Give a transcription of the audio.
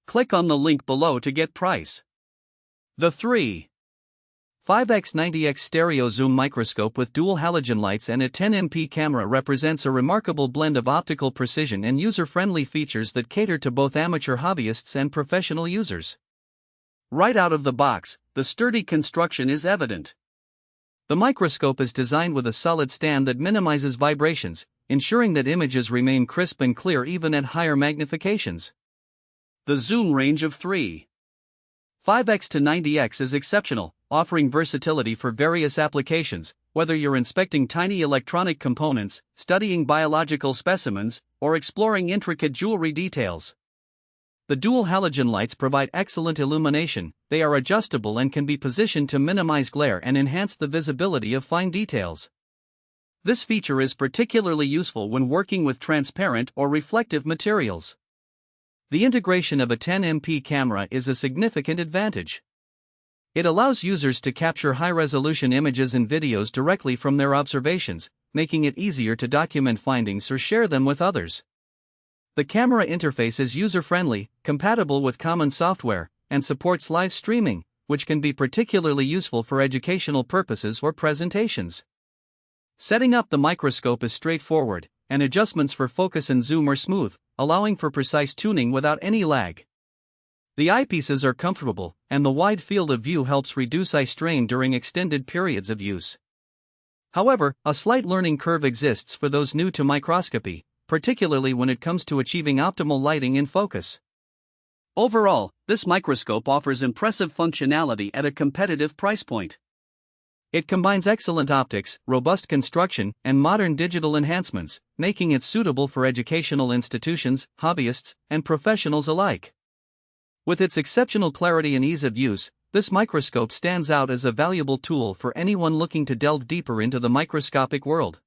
Click on the link below to get price. The 3.5X 90X Stereo Zoom Microscope with Dual Halogen Lights and a 10MP camera represents a remarkable blend of optical precision and user-friendly features that cater to both amateur hobbyists and professional users. Right out of the box, the sturdy construction is evident. The microscope is designed with a solid stand that minimizes vibrations, ensuring that images remain crisp and clear even at higher magnifications. The zoom range of 3.5X to 90X is exceptional, offering versatility for various applications, whether you're inspecting tiny electronic components, studying biological specimens, or exploring intricate jewelry details. The dual halogen lights provide excellent illumination. They are adjustable and can be positioned to minimize glare and enhance the visibility of fine details. This feature is particularly useful when working with transparent or reflective materials. The integration of a 10MP camera is a significant advantage. It allows users to capture high-resolution images and videos directly from their observations, making it easier to document findings or share them with others. The camera interface is user-friendly, compatible with common software, and supports live streaming, which can be particularly useful for educational purposes or presentations. Setting up the microscope is straightforward, and adjustments for focus and zoom are smooth, allowing for precise tuning without any lag. The eyepieces are comfortable, and the wide field of view helps reduce eye strain during extended periods of use. However, a slight learning curve exists for those new to microscopy, particularly when it comes to achieving optimal lighting and focus. Overall, this microscope offers impressive functionality at a competitive price point. It combines excellent optics, robust construction, and modern digital enhancements, making it suitable for educational institutions, hobbyists, and professionals alike. With its exceptional clarity and ease of use, this microscope stands out as a valuable tool for anyone looking to delve deeper into the microscopic world.